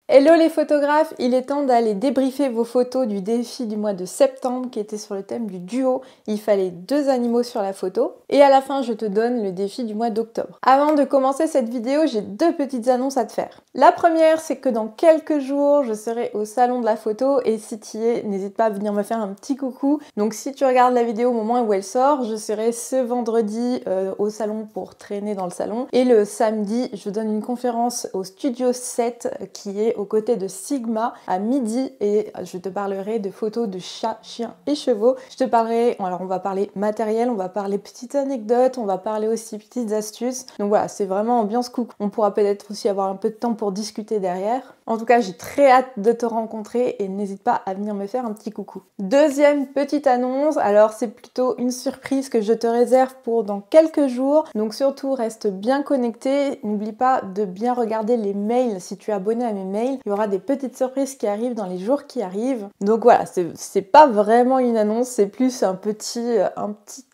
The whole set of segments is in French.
Hello les photographes, il est temps d'aller débriefer vos photos du défi du mois de septembre qui était sur le thème du duo. Il fallait 2 animaux sur la photo. Et à la fin, je te donne le défi du mois d'octobre. Avant de commencer cette vidéo, j'ai 2 petites annonces à te faire. La première, c'est que dans quelques jours, je serai au salon de la photo et si tu y es, n'hésite pas à venir me faire un petit coucou. Donc si tu regardes la vidéo au moment où elle sort, je serai ce vendredi au salon pour traîner dans le salon. Et le samedi, je donne une conférence au Studio 7 qui est aux côtés de Sigma à midi et je te parlerai de photos de chats, chiens et chevaux. Je te parlerai, alors on va parler matériel, on va parler petites anecdotes, on va parler aussi petites astuces. Donc voilà, c'est vraiment ambiance coucou. On pourra peut-être aussi avoir un peu de temps pour discuter derrière. En tout cas, j'ai très hâte de te rencontrer et n'hésite pas à venir me faire un petit coucou. Deuxième petite annonce, alors c'est plutôt une surprise que je te réserve pour dans quelques jours. Donc surtout, reste bien connecté. N'oublie pas de bien regarder les mails si tu es abonné à mes mails. Il y aura des petites surprises qui arrivent dans les jours qui arrivent. Donc voilà, c'est pas vraiment une annonce, c'est plus un petit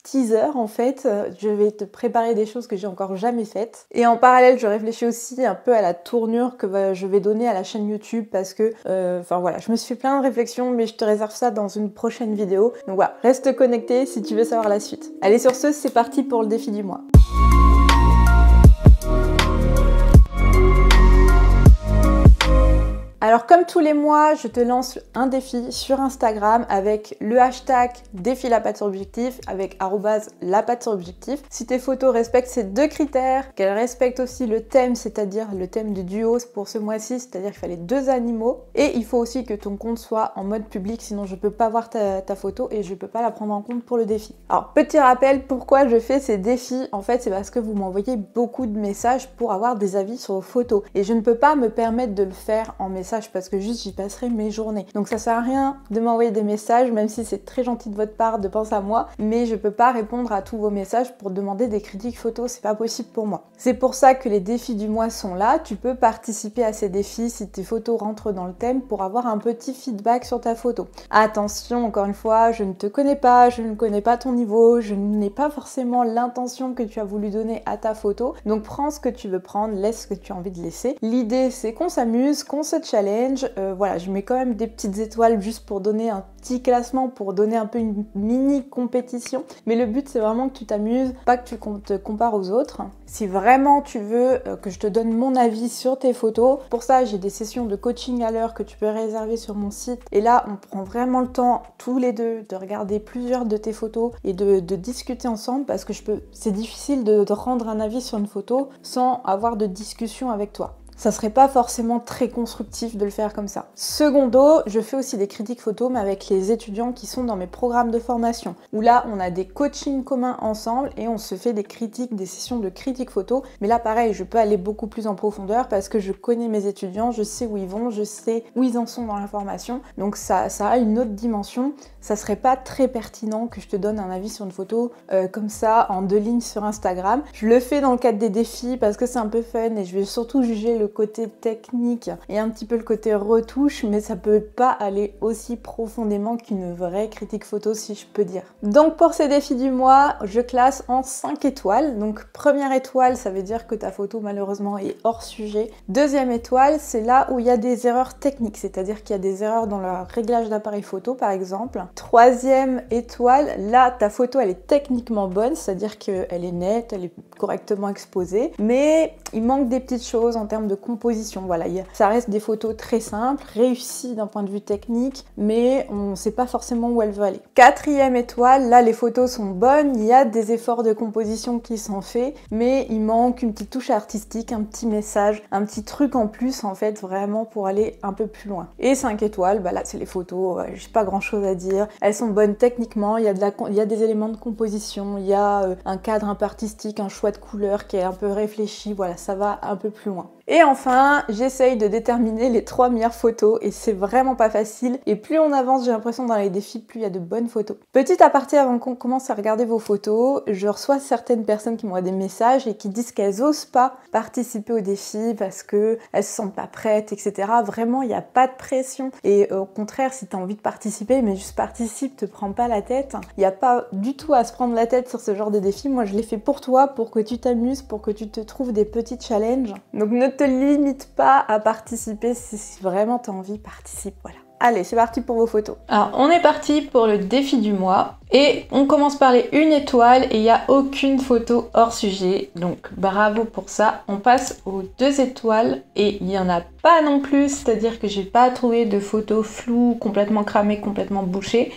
teaser en fait. Je vais te préparer des choses que j'ai encore jamais faites. Et en parallèle, je réfléchis aussi un peu à la tournure que je vais donner à la chaîne YouTube parce que, enfin voilà, je me suis fait plein de réflexions, mais je te réserve ça dans une prochaine vidéo. Donc voilà, reste connecté si tu veux savoir la suite. Allez, sur ce, c'est parti pour le défi du mois. Alors comme tous les mois, je te lance un défi sur Instagram avec le hashtag défi la patte sur objectif avec @la patte sur objectif. Si tes photos respectent ces 2 critères, qu'elles respectent aussi le thème, c'est-à-dire le thème du duo pour ce mois-ci, c'est-à-dire qu'il fallait 2 animaux. Et il faut aussi que ton compte soit en mode public, sinon je peux pas voir ta photo et je peux pas la prendre en compte pour le défi. Alors petit rappel, pourquoi je fais ces défis? En fait, c'est parce que vous m'envoyez beaucoup de messages pour avoir des avis sur vos photos. Et je ne peux pas me permettre de le faire en message parce que juste j'y passerai mes journées. Donc ça sert à rien de m'envoyer des messages, même si c'est très gentil de votre part de penser à moi, mais je peux pas répondre à tous vos messages pour demander des critiques photos, c'est pas possible pour moi. C'est pour ça que les défis du mois sont là, tu peux participer à ces défis si tes photos rentrent dans le thème pour avoir un petit feedback sur ta photo. Attention, encore une fois, je ne te connais pas, je ne connais pas ton niveau, je n'ai pas forcément l'intention que tu as voulu donner à ta photo, donc prends ce que tu veux prendre, laisse ce que tu as envie de laisser. L'idée c'est qu'on s'amuse, qu'on se challenge. Voilà, je mets quand même des petites étoiles juste pour donner un petit classement, pour donner un peu une mini compétition. Mais le but, c'est vraiment que tu t'amuses, pas que tu te compares aux autres. Si vraiment tu veux que je te donne mon avis sur tes photos, pour ça, j'ai des sessions de coaching à l'heure que tu peux réserver sur mon site. Et là, on prend vraiment le temps, tous les deux, de regarder plusieurs de tes photos et de discuter ensemble parce que c'est difficile de rendre un avis sur une photo sans avoir de discussion avec toi. Ça serait pas forcément très constructif de le faire comme ça. Secondo, je fais aussi des critiques photos, mais avec les étudiants qui sont dans mes programmes de formation, où là, on a des coachings communs ensemble et on se fait des critiques, des sessions de critiques photos. Mais là, pareil, je peux aller beaucoup plus en profondeur parce que je connais mes étudiants, je sais où ils vont, je sais où ils en sont dans la formation. Donc ça a une autre dimension. Ça serait pas très pertinent que je te donne un avis sur une photo comme ça, en 2 lignes sur Instagram. Je le fais dans le cadre des défis parce que c'est un peu fun et je vais surtout juger le côté technique et un petit peu le côté retouche, mais ça peut pas aller aussi profondément qu'une vraie critique photo, si je peux dire. Donc pour ces défis du mois, je classe en 5 étoiles. Donc première étoile, ça veut dire que ta photo malheureusement est hors sujet. Deuxième étoile, c'est là où il y a des erreurs techniques, c'est-à-dire qu'il y a des erreurs dans le réglage d'appareil photo par exemple. Troisième étoile, là ta photo elle est techniquement bonne, c'est-à-dire qu'elle est nette, elle est correctement exposée, mais il manque des petites choses en termes de composition. Voilà, ça reste des photos très simples, réussies d'un point de vue technique, mais on ne sait pas forcément où elle veut aller. Quatrième étoile, là les photos sont bonnes, il y a des efforts de composition qui sont faits, mais il manque une petite touche artistique, un petit message, un petit truc en plus en fait, vraiment pour aller un peu plus loin. Et 5 étoiles, bah là c'est les photos, j'ai pas grand chose à dire, elles sont bonnes techniquement, il y a des éléments de composition, il y a un cadre un peu artistique, un choix de couleurs qui est un peu réfléchi, voilà, ça va un peu plus loin. Et enfin, j'essaye de déterminer les 3 meilleures photos et c'est vraiment pas facile. Et plus on avance, j'ai l'impression dans les défis, plus il y a de bonnes photos. Petit aparté avant qu'on commence à regarder vos photos, je reçois certaines personnes qui m'envoient des messages et qui disent qu'elles osent pas participer au défi parce que elles se sentent pas prêtes, etc. Vraiment, il n'y a pas de pression. Et au contraire, si tu as envie de participer, mais juste participe, te prends pas la tête. Il n'y a pas du tout à se prendre la tête sur ce genre de défi. Moi, je l'ai fait pour toi, pour que tu t'amuses, pour que tu te trouves des petits challenges. Donc ne te limite pas à participer. Si vraiment tu as envie, participe, voilà. Allez, c'est parti pour vos photos. Alors, on est parti pour le défi du mois. Et on commence par les 1 étoile et il n'y a aucune photo hors sujet. Donc, bravo pour ça. On passe aux 2 étoiles et il n'y en a pas non plus. C'est-à-dire que j'ai pas trouvé de photos floues, complètement cramées, complètement bouchées.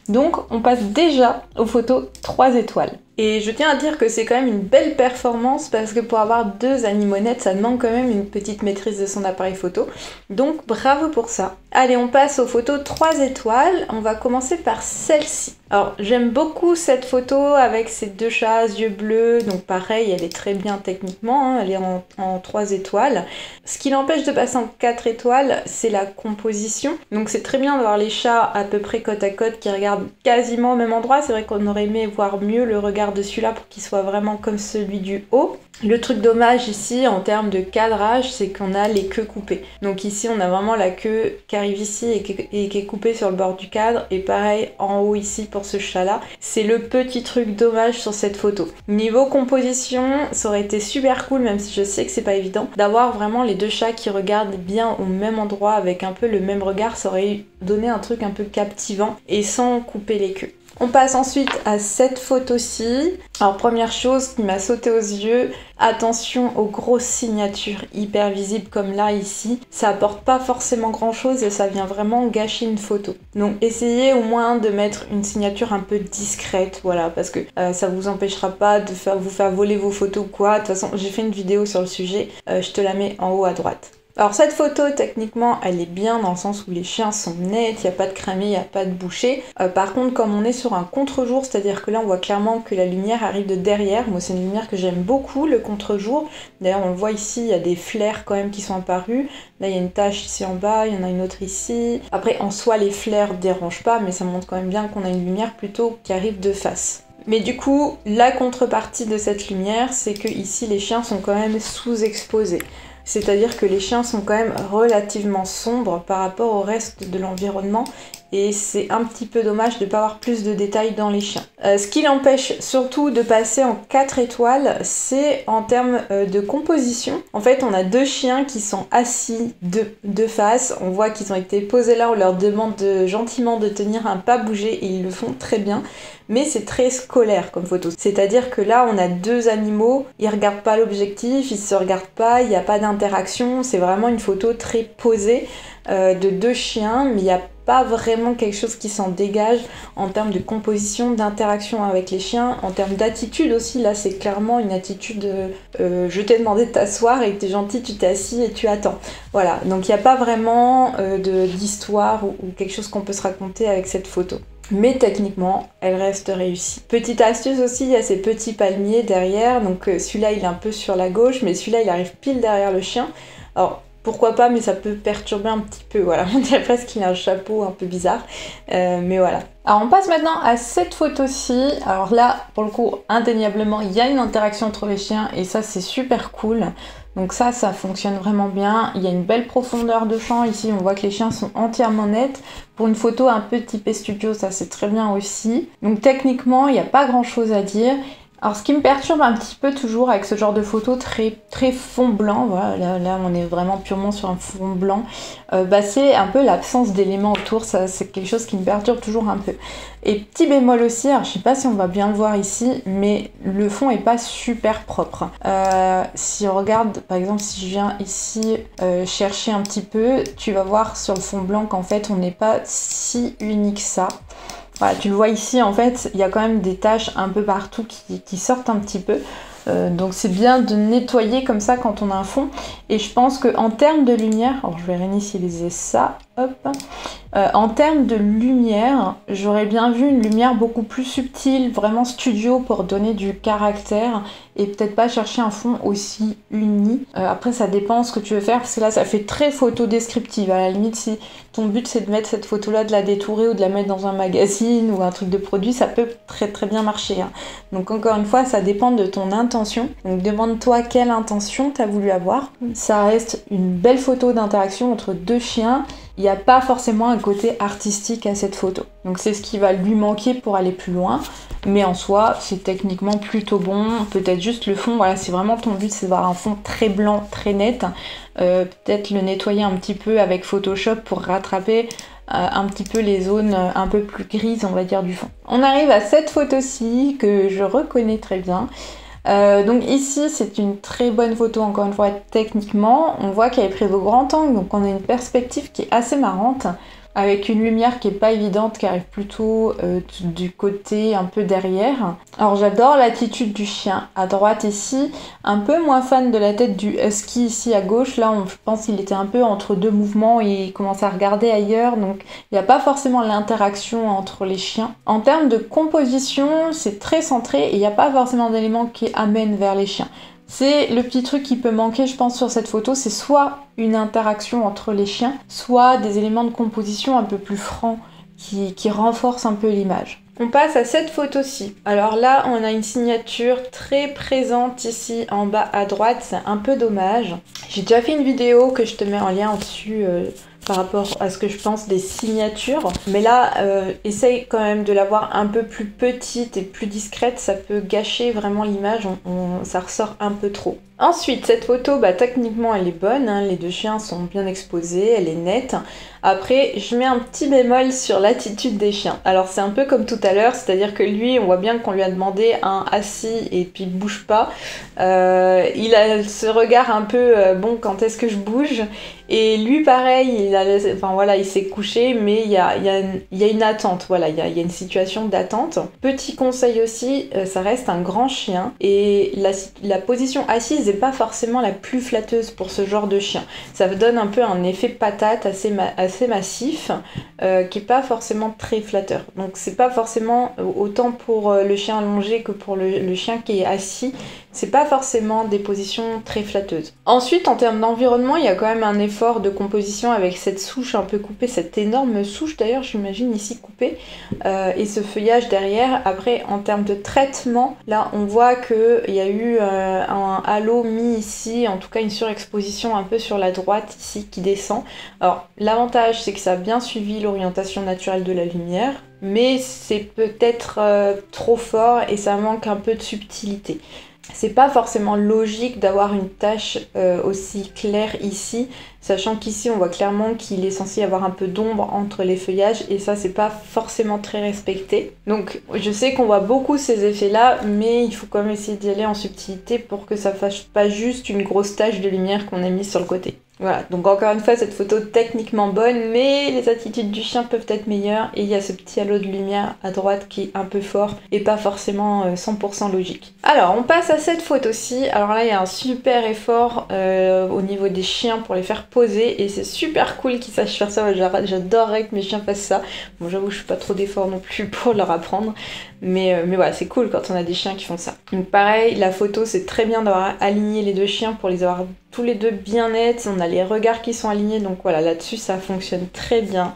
Donc, on passe déjà aux photos 3 étoiles. Et je tiens à dire que c'est quand même une belle performance parce que pour avoir 2 animonettes, ça demande quand même une petite maîtrise de son appareil photo. Donc bravo pour ça. Allez, on passe aux photos 3 étoiles. On va commencer par celle-ci. Alors j'aime beaucoup cette photo avec ces 2 chats yeux bleus. Donc pareil, elle est très bien techniquement, hein, elle est en 3 étoiles. Ce qui l'empêche de passer en 4 étoiles, c'est la composition. Donc c'est très bien d'avoir les chats à peu près côte à côte qui regardent quasiment au même endroit. C'est vrai qu'on aurait aimé voir mieux le regard de celui-là pour qu'il soit vraiment comme celui du haut. Le truc dommage ici en termes de cadrage, c'est qu'on a les queues coupées. Donc ici on a vraiment la queue qui arrive ici et qui est coupée sur le bord du cadre, et pareil en haut ici pour ce chat là. C'est le petit truc dommage sur cette photo. Niveau composition, ça aurait été super cool, même si je sais que c'est pas évident, d'avoir vraiment les 2 chats qui regardent bien au même endroit avec un peu le même regard. Ça aurait donné un truc un peu captivant et sans couper les queues. On passe ensuite à cette photo-ci. Alors première chose qui m'a sauté aux yeux, attention aux grosses signatures hyper visibles comme là ici. Ça apporte pas forcément grand chose et ça vient vraiment gâcher une photo. Donc essayez au moins de mettre une signature un peu discrète, voilà, parce que ça vous empêchera pas de vous faire voler vos photos ou quoi. De toute façon, j'ai fait une vidéo sur le sujet, je te la mets en haut à droite. Alors cette photo, techniquement, elle est bien dans le sens où les chiens sont nets, il n'y a pas de cramé, il n'y a pas de bouché. Par contre, comme on est sur un contre-jour, c'est-à-dire que là on voit clairement que la lumière arrive de derrière. Moi c'est une lumière que j'aime beaucoup, le contre-jour. D'ailleurs on le voit ici, il y a des flares quand même qui sont apparus. Là il y a une tache ici en bas, il y en a une autre ici. Après en soi les flares dérangent pas, mais ça montre quand même bien qu'on a une lumière plutôt qui arrive de face. Mais du coup, la contrepartie de cette lumière, c'est que ici les chiens sont quand même sous-exposés. C'est-à-dire que les chiens sont quand même relativement sombres par rapport au reste de l'environnement et c'est un petit peu dommage de ne pas avoir plus de détails dans les chiens. Ce qui l'empêche surtout de passer en 4 étoiles, c'est en termes de composition. En fait, on a 2 chiens qui sont assis de face. On voit qu'ils ont été posés là, on leur demande gentiment de tenir un pas bouger et ils le font très bien. Mais c'est très scolaire comme photo. C'est-à-dire que là, on a 2 animaux, ils regardent pas l'objectif, ils se regardent pas, il n'y a pas d'interaction. C'est vraiment une photo très posée de 2 chiens, mais il n'y a pas vraiment quelque chose qui s'en dégage en termes de composition, d'interaction avec les chiens, en termes d'attitude aussi. Là, c'est clairement une attitude je t'ai demandé de t'asseoir et que t'es gentil, tu t'es assis et tu attends. Voilà, donc il n'y a pas vraiment d'histoire ou quelque chose qu'on peut se raconter avec cette photo. Mais techniquement, elle reste réussie. Petite astuce aussi, il y a ces petits palmiers derrière, donc celui-là il est un peu sur la gauche, mais celui-là il arrive pile derrière le chien. Alors pourquoi pas, mais ça peut perturber un petit peu, voilà, on dirait presque qu'il a un chapeau un peu bizarre, mais voilà. Alors on passe maintenant à cette photo-ci. Alors là, pour le coup, indéniablement, il y a une interaction entre les chiens et ça c'est super cool. Donc ça fonctionne vraiment bien. Il y a une belle profondeur de champ. Ici, on voit que les chiens sont entièrement nets. Pour une photo un peu typée studio, ça c'est très bien aussi. Donc techniquement, il n'y a pas grand-chose à dire. Alors ce qui me perturbe un petit peu toujours avec ce genre de photo très fond blanc, voilà, là on est vraiment purement sur un fond blanc, c'est un peu l'absence d'éléments autour, ça c'est quelque chose qui me perturbe toujours un peu. Et petit bémol aussi, alors je sais pas si on va bien le voir ici, mais le fond est pas super propre. Si on regarde, par exemple si je viens ici chercher un petit peu, tu vas voir sur le fond blanc qu'en fait on n'est pas si uni que ça. Voilà, tu le vois ici, en fait, il y a quand même des taches un peu partout qui sortent un petit peu. Donc c'est bien de nettoyer comme ça quand on a un fond. Et je pense qu'en termes de lumière, alors je vais réinitialiser ça, hop. En termes de lumière, j'aurais bien vu une lumière beaucoup plus subtile, vraiment studio pour donner du caractère et peut-être pas chercher un fond aussi uni. Après ça dépend ce que tu veux faire parce que là ça fait très photo descriptive. À la limite si ton but c'est de mettre cette photo là, de la détourer ou de la mettre dans un magazine ou un truc de produit, ça peut très bien marcher. Hein. Donc encore une fois ça dépend de ton intention intention. Donc demande-toi quelle intention tu as voulu avoir. Ça reste une belle photo d'interaction entre deux chiens. Il n'y a pas forcément un côté artistique à cette photo. Donc c'est ce qui va lui manquer pour aller plus loin. Mais en soi, c'est techniquement plutôt bon. Peut-être juste le fond, voilà, c'est vraiment ton but, c'est d'avoir un fond très blanc, très net. Peut-être le nettoyer un petit peu avec Photoshop pour rattraper un petit peu les zones un peu plus grises, on va dire, du fond. On arrive à cette photo-ci que je reconnais très bien. Donc ici c'est une très bonne photo, encore une fois techniquement. On voit qu'elle est prise au grand angle, donc on a une perspective qui est assez marrante, avec une lumière qui est pas évidente, qui arrive plutôt du côté un peu derrière. Alors j'adore l'attitude du chien à droite ici, un peu moins fan de la tête du husky ici à gauche. Là je pense qu'il était un peu entre deux mouvements et il commence à regarder ailleurs, donc il n'y a pas forcément l'interaction entre les chiens. En termes de composition, c'est très centré et il n'y a pas forcément d'éléments qui amènent vers les chiens. C'est le petit truc qui peut manquer, je pense, sur cette photo, c'est soit une interaction entre les chiens, soit des éléments de composition un peu plus francs qui renforcent un peu l'image. On passe à cette photo-ci. Alors là, on a une signature très présente ici en bas à droite, c'est un peu dommage. J'ai déjà fait une vidéo que je te mets en lien au-dessus par rapport à ce que je pense des signatures. Mais là, essaye quand même de l'avoir un peu plus petite et plus discrète, ça peut gâcher vraiment l'image, ça ressort un peu trop. Ensuite, cette photo, techniquement elle est bonne, hein, les deux chiens sont bien exposés, elle est nette. Après, je mets un petit bémol sur l'attitude des chiens. Alors c'est un peu comme tout à l'heure, c'est-à-dire que lui, on voit bien qu'on lui a demandé un assis et puis il bouge pas. Il a ce regard un peu, bon, quand est-ce que je bouge? Et lui pareil, il s'est couché, mais il y a une attente, voilà, il y a une situation d'attente. Petit conseil aussi, ça reste un grand chien, et la position assise n'est pas forcément la plus flatteuse pour ce genre de chien. Ça donne un peu un effet patate assez massif, qui est pas forcément très flatteur. Donc c'est pas forcément, autant pour le chien allongé que pour le chien qui est assis, c'est pas forcément des positions très flatteuses. Ensuite, en termes d'environnement, il y a quand même un effort de composition avec cette souche un peu coupée, cette énorme souche d'ailleurs, j'imagine ici coupée, et ce feuillage derrière. Après, en termes de traitement, là on voit qu'il y a eu un halo mis ici, en tout cas une surexposition un peu sur la droite ici qui descend. Alors l'avantage c'est que ça a bien suivi l'orientation naturelle de la lumière, mais c'est peut-être trop fort et ça manque un peu de subtilité. C'est pas forcément logique d'avoir une tache aussi claire ici, sachant qu'ici on voit clairement qu'il est censé y avoir un peu d'ombre entre les feuillages et ça c'est pas forcément très respecté. Donc je sais qu'on voit beaucoup ces effets là, mais il faut quand même essayer d'y aller en subtilité pour que ça fasse pas juste une grosse tache de lumière qu'on a mise sur le côté. Voilà, donc encore une fois cette photo techniquement bonne, mais les attitudes du chien peuvent être meilleures et il y a ce petit halo de lumière à droite qui est un peu fort et pas forcément 100% logique. Alors on passe à cette photo-ci. Alors là il y a un super effort au niveau des chiens pour les faire poser et c'est super cool qu'ils sachent faire ça. J'adorerais que mes chiens fassent ça. Bon, j'avoue je fais pas trop d'efforts non plus pour leur apprendre, mais voilà, c'est cool quand on a des chiens qui font ça. Donc pareil, la photo c'est très bien d'avoir aligné les deux chiens pour les avoir tous les deux bien nets, on a les regards qui sont alignés, donc voilà, là-dessus ça fonctionne très bien.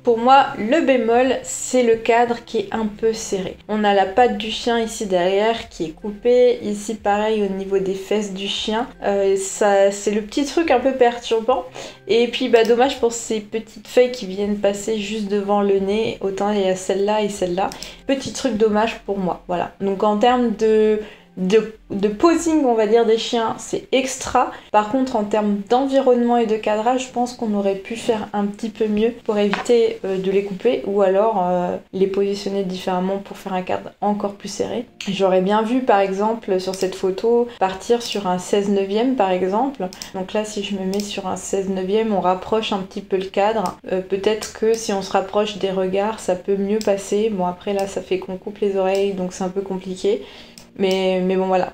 Pour moi, le bémol, c'est le cadre qui est un peu serré. On a la patte du chien ici derrière qui est coupée, ici pareil au niveau des fesses du chien. C'est le petit truc un peu perturbant. Et puis dommage pour ces petites feuilles qui viennent passer juste devant le nez, autant il y a celle-là et celle-là. Petit truc dommage pour moi, voilà. Donc en termes de posing, on va dire, des chiens, c'est extra. Par contre, en termes d'environnement et de cadrage, je pense qu'on aurait pu faire un petit peu mieux pour éviter de les couper ou alors les positionner différemment pour faire un cadre encore plus serré. J'aurais bien vu, par exemple, sur cette photo, partir sur un 16/9 par exemple. Donc là, si je me mets sur un 16/9, on rapproche un petit peu le cadre. Peut-être que si on se rapproche des regards, ça peut mieux passer. Bon, après là, ça fait qu'on coupe les oreilles, donc c'est un peu compliqué. Mais bon voilà,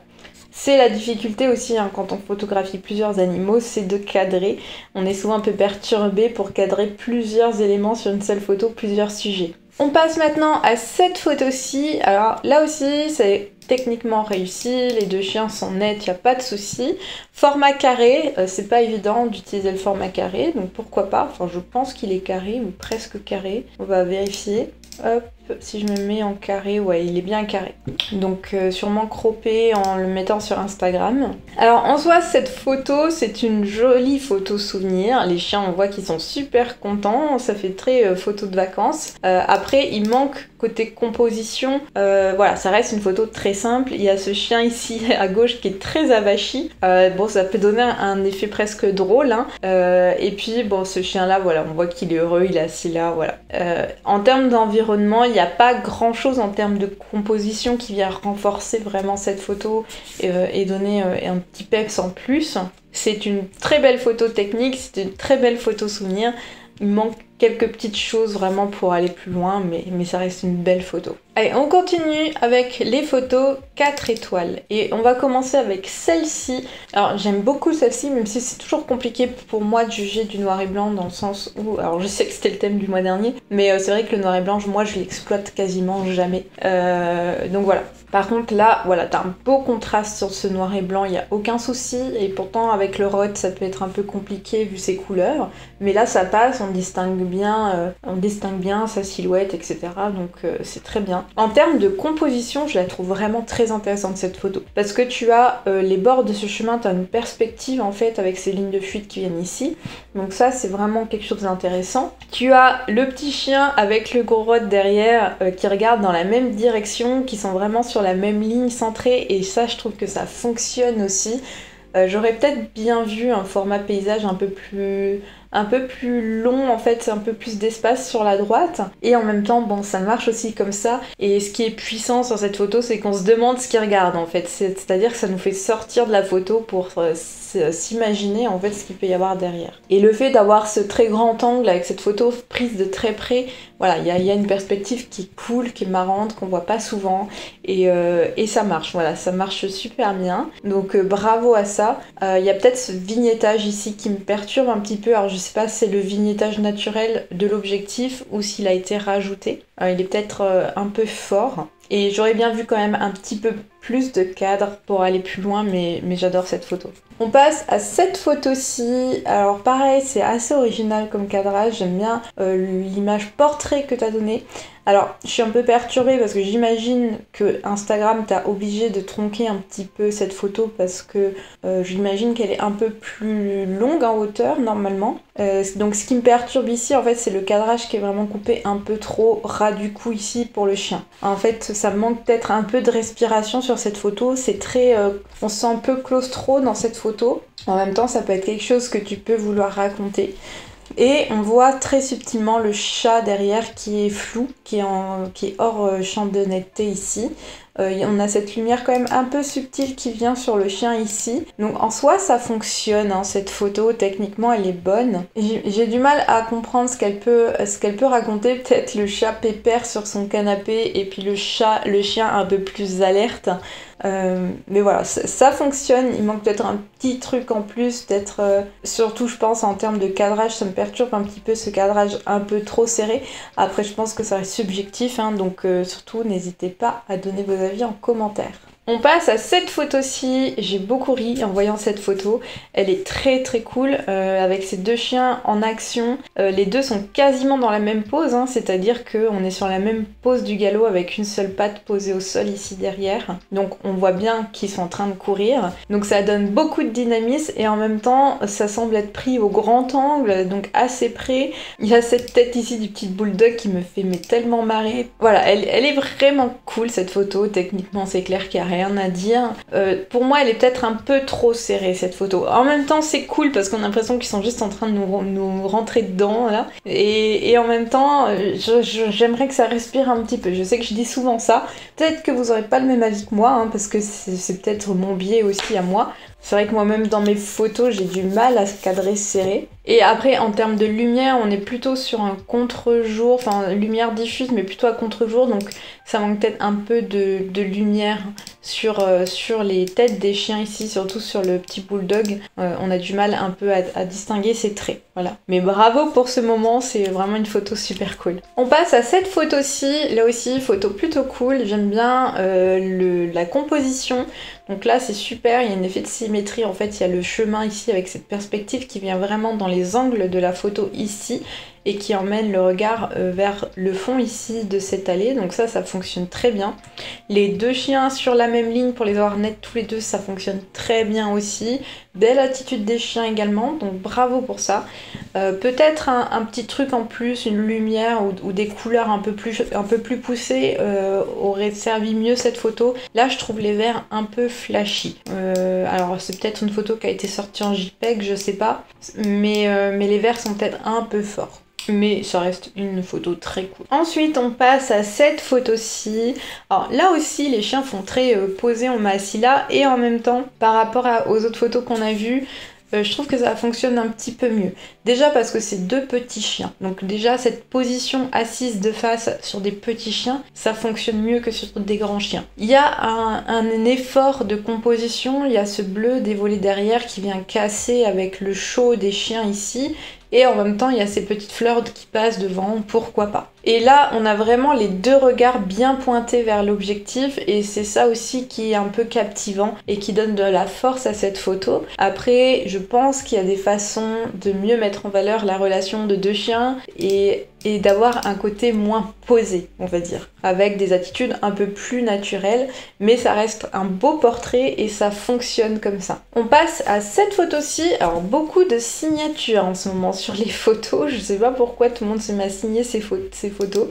c'est la difficulté aussi hein, quand on photographie plusieurs animaux, c'est de cadrer. On est souvent un peu perturbé pour cadrer plusieurs éléments sur une seule photo, plusieurs sujets. On passe maintenant à cette photo-ci. Alors là aussi c'est techniquement réussi, les deux chiens sont nets, il n'y a pas de souci. Format carré, c'est pas évident d'utiliser le format carré, donc pourquoi pas. Enfin je pense qu'il est carré ou presque carré, on va vérifier. Hop, Si je me mets en carré, ouais, il est bien carré. Donc sûrement croppé en le mettant sur Instagram. Alors en soi, cette photo, c'est une jolie photo souvenir. Les chiens, on voit qu'ils sont super contents. Ça fait très photo de vacances. Après, il manque côté composition. Voilà, ça reste une photo très simple. Il y a ce chien ici à gauche qui est très avachi. Bon, ça peut donner un effet presque drôle. Hein. Et puis, bon, ce chien-là, voilà, on voit qu'il est heureux, il est assis là, voilà. En termes d'environnement, il n'y a pas grand-chose en termes de composition qui vient renforcer vraiment cette photo et donner un petit peps en plus. C'est une très belle photo technique, c'est une très belle photo souvenir. Il manque quelques petites choses vraiment pour aller plus loin, mais ça reste une belle photo. Allez, on continue avec les photos 4 étoiles. Et on va commencer avec celle-ci. Alors, j'aime beaucoup celle-ci, même si c'est toujours compliqué pour moi de juger du noir et blanc, dans le sens où... Alors, je sais que c'était le thème du mois dernier, mais c'est vrai que le noir et blanc, moi, je l'exploite quasiment jamais. Donc voilà. Par contre, là, voilà, t'as un beau contraste sur ce noir et blanc, il n'y a aucun souci. Et pourtant, avec le RAW, ça peut être un peu compliqué vu ses couleurs. Mais là, ça passe, on distingue bien sa silhouette, etc. Donc, c'est très bien. En termes de composition, je la trouve vraiment très intéressante cette photo. Parce que tu as les bords de ce chemin, tu as une perspective en fait avec ces lignes de fuite qui viennent ici. Donc ça c'est vraiment quelque chose d'intéressant. Tu as le petit chien avec le gros rod derrière qui regarde dans la même direction, qui sont vraiment sur la même ligne centrée et ça je trouve que ça fonctionne aussi. J'aurais peut-être bien vu un format paysage un peu plus long en fait, un peu plus d'espace sur la droite et en même temps bon ça marche aussi comme ça et ce qui est puissant sur cette photo c'est qu'on se demande ce qu'il regarde en fait, c'est-à-dire que ça nous fait sortir de la photo pour s'imaginer en fait ce qu'il peut y avoir derrière. Et le fait d'avoir ce très grand angle avec cette photo prise de très près, voilà, il y a une perspective qui est cool, qui est marrante, qu'on voit pas souvent et ça marche, voilà, ça marche super bien. Donc bravo à ça. Il y a peut-être ce vignettage ici qui me perturbe un petit peu, alors je sais pas si c'est le vignettage naturel de l'objectif ou s'il a été rajouté. Il est peut-être un peu fort. Et j'aurais bien vu quand même un petit peu plus de cadre pour aller plus loin, mais j'adore cette photo. On passe à cette photo-ci. Alors pareil, c'est assez original comme cadrage. J'aime bien l'image portrait que tu as donnée. Alors, je suis un peu perturbée parce que j'imagine que Instagram t'a obligé de tronquer un petit peu cette photo parce que j'imagine qu'elle est un peu plus longue en hauteur normalement. Donc ce qui me perturbe ici, en fait, c'est le cadrage qui est vraiment coupé un peu trop ras du cou ici pour le chien. En fait, ça manque peut-être un peu de respiration sur cette photo. C'est très... on se sent un peu claustro dans cette photo. En même temps, ça peut être quelque chose que tu peux vouloir raconter. Et on voit très subtilement le chat derrière qui est flou, qui est hors champ de netteté ici. On a cette lumière quand même un peu subtile qui vient sur le chien ici. Donc en soi ça fonctionne, hein, cette photo, techniquement elle est bonne. J'ai du mal à comprendre ce qu'elle peut raconter, peut-être le chat pépère sur son canapé et puis le chien un peu plus alerte. Mais voilà, ça fonctionne, il manque peut-être un petit truc en plus, peut-être surtout je pense en termes de cadrage, ça me perturbe un petit peu ce cadrage un peu trop serré. Après je pense que ça reste subjectif, hein, donc surtout n'hésitez pas à donner vos avis en commentaire. On passe à cette photo-ci, j'ai beaucoup ri en voyant cette photo, elle est très très cool, avec ces deux chiens en action, les deux sont quasiment dans la même pose, hein, c'est-à-dire qu'on est sur la même pose du galop avec une seule patte posée au sol ici derrière, donc on voit bien qu'ils sont en train de courir, donc ça donne beaucoup de dynamisme et en même temps ça semble être pris au grand angle, donc assez près. Il y a cette tête ici du petit bulldog qui me fait mais tellement marrer. Voilà, elle est vraiment cool cette photo, techniquement c'est clair qu'il y a rien à dire. Pour moi elle est peut-être un peu trop serrée cette photo. En même temps c'est cool parce qu'on a l'impression qu'ils sont juste en train de nous rentrer dedans là. Et en même temps j'aimerais que ça respire un petit peu. Je sais que je dis souvent ça. Peut-être que vous aurez pas le même avis que moi hein, parce que c'est peut-être mon biais aussi à moi. C'est vrai que moi-même dans mes photos j'ai du mal à se cadrer serré. Et après en termes de lumière on est plutôt sur un contre-jour, enfin lumière diffuse mais plutôt à contre-jour, donc ça manque peut-être un peu de lumière sur les têtes des chiens ici, surtout sur le petit bulldog. On a du mal un peu à distinguer ses traits, voilà. Mais bravo pour ce moment, c'est vraiment une photo super cool. On passe à cette photo-ci, là aussi photo plutôt cool, j'aime bien la composition. Donc là c'est super, il y a un effet de symétrie, en fait il y a le chemin ici avec cette perspective qui vient vraiment dans les angles de la photo ici et qui emmène le regard vers le fond ici de cette allée. Donc ça fonctionne très bien. Les deux chiens sur la même ligne pour les avoir nets tous les deux, ça fonctionne très bien aussi. Belle attitude des chiens également, donc bravo pour ça. Peut-être un petit truc en plus, une lumière ou des couleurs un peu plus poussées aurait servi mieux cette photo. Là je trouve les verts un peu flashy. Alors c'est peut-être une photo qui a été sortie en JPEG, je sais pas, mais les verts sont peut-être un peu forts. Mais ça reste une photo très cool. Ensuite on passe à cette photo-ci. Alors là aussi les chiens font très posés, on m'a assis là, et en même temps par rapport aux autres photos qu'on a vues, je trouve que ça fonctionne un petit peu mieux. Déjà parce que c'est deux petits chiens. Donc déjà cette position assise de face sur des petits chiens, ça fonctionne mieux que sur des grands chiens. Il y a un effort de composition, il y a ce bleu des volets derrière qui vient casser avec le chaud des chiens ici. Et en même temps, il y a ces petites fleurs qui passent devant, pourquoi pas. Et là, on a vraiment les deux regards bien pointés vers l'objectif, et c'est ça aussi qui est un peu captivant et qui donne de la force à cette photo. Après, je pense qu'il y a des façons de mieux mettre en valeur la relation de deux chiens et d'avoir un côté moins posé, on va dire, avec des attitudes un peu plus naturelles, mais ça reste un beau portrait et ça fonctionne comme ça. On passe à cette photo-ci. Alors beaucoup de signatures en ce moment sur les photos, je sais pas pourquoi tout le monde se met à signer ces photos.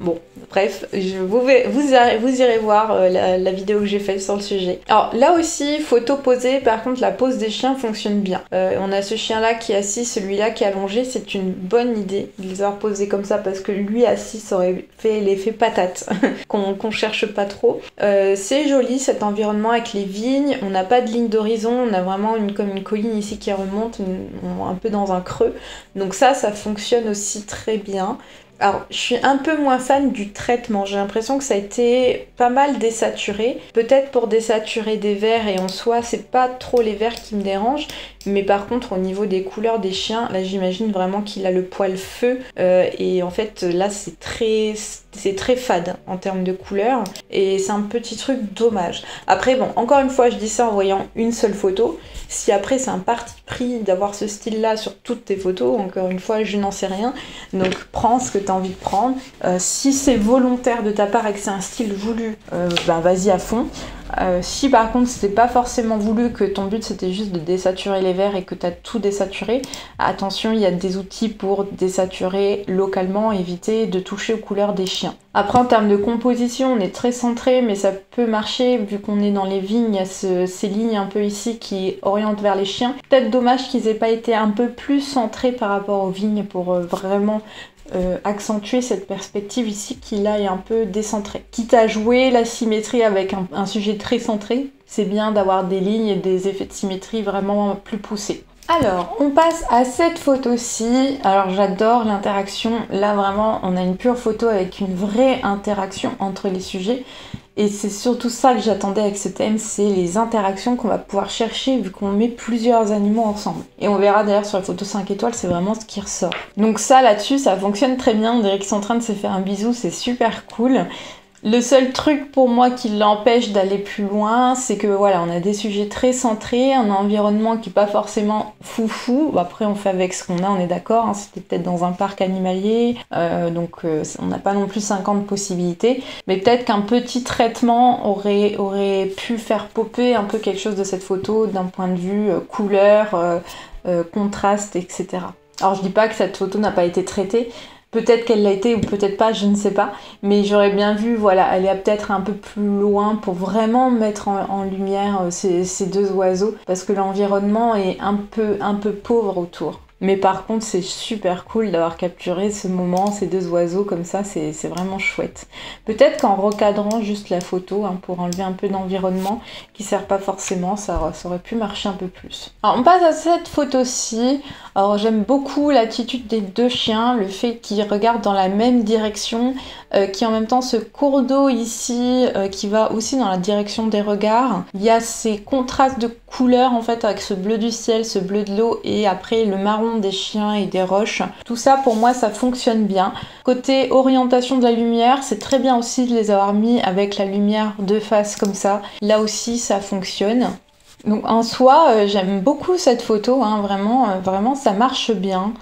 Bon, bref, vous irez voir la vidéo que j'ai faite sur le sujet. Alors là aussi, photo posée, par contre la pose des chiens fonctionne bien. On a ce chien là qui est assis, celui-là qui est allongé, c'est une bonne idée de les avoir posés comme ça parce que lui assis ça aurait fait l'effet patate qu'on cherche pas trop. C'est joli cet environnement avec les vignes, on n'a pas de ligne d'horizon, on a vraiment comme une colline ici qui remonte, un peu dans un creux. Donc ça fonctionne aussi très bien. Alors, je suis un peu moins fan du traitement, j'ai l'impression que ça a été pas mal désaturé. Peut-être pour désaturer des verts, et en soi, c'est pas trop les verts qui me dérangent, mais par contre, au niveau des couleurs des chiens, là j'imagine vraiment qu'il a le poil feu, et en fait, là c'est très fade en termes de couleurs, et c'est un petit truc dommage. Après, bon, encore une fois, je dis ça en voyant une seule photo. Si après c'est un parti pris d'avoir ce style-là sur toutes tes photos, encore une fois, je n'en sais rien. Donc prends ce que tu as envie de prendre. Si c'est volontaire de ta part et que c'est un style voulu, ben vas-y à fond. Si par contre c'était pas forcément voulu, que ton but c'était juste de désaturer les verts et que tu as tout désaturé, attention, il y a des outils pour désaturer localement, éviter de toucher aux couleurs des chiens. Après en termes de composition, on est très centré, mais ça peut marcher vu qu'on est dans les vignes, il y a ces lignes un peu ici qui orientent vers les chiens. Peut-être dommage qu'ils aient pas été un peu plus centrés par rapport aux vignes pour vraiment accentuer cette perspective ici qui là est un peu décentrée. Quitte à jouer la symétrie avec un sujet très centré, c'est bien d'avoir des lignes et des effets de symétrie vraiment plus poussés. Alors, on passe à cette photo-ci. Alors, j'adore l'interaction. Là, vraiment, on a une pure photo avec une vraie interaction entre les sujets. Et c'est surtout ça que j'attendais avec ce thème, c'est les interactions qu'on va pouvoir chercher vu qu'on met plusieurs animaux ensemble. Et on verra d'ailleurs sur la photo 5 étoiles, c'est vraiment ce qui ressort. Donc ça, là-dessus, ça fonctionne très bien. On dirait qu'ils sont en train de se faire un bisou, c'est super cool. Le seul truc pour moi qui l'empêche d'aller plus loin, c'est que voilà, on a des sujets très centrés, un environnement qui n'est pas forcément foufou. Après, on fait avec ce qu'on a, on est d'accord, hein, c'était peut-être dans un parc animalier, donc on n'a pas non plus 50 possibilités. Mais peut-être qu'un petit traitement aurait pu faire popper un peu quelque chose de cette photo d'un point de vue couleur, contraste, etc. Alors je dis pas que cette photo n'a pas été traitée, peut-être qu'elle l'a été ou peut-être pas, je ne sais pas. Mais j'aurais bien vu, voilà, aller peut-être un peu plus loin pour vraiment mettre en lumière ces deux oiseaux. Parce que l'environnement est un peu pauvre autour. Mais par contre, c'est super cool d'avoir capturé ce moment, ces deux oiseaux comme ça, c'est vraiment chouette. Peut-être qu'en recadrant juste la photo, hein, pour enlever un peu d'environnement, qui sert pas forcément, ça aurait pu marcher un peu plus. Alors on passe à cette photo-ci. Alors j'aime beaucoup l'attitude des deux chiens, le fait qu'ils regardent dans la même direction, qui en même temps ce cours d'eau ici, qui va aussi dans la direction des regards. Il y a ces contrastes de couleurs en fait avec ce bleu du ciel, ce bleu de l'eau et après le marron des chiens et des roches. Tout ça pour moi ça fonctionne bien. Côté orientation de la lumière, c'est très bien aussi de les avoir mis avec la lumière de face comme ça. Là aussi ça fonctionne. Donc en soi, j'aime beaucoup cette photo, hein, vraiment ça marche bien.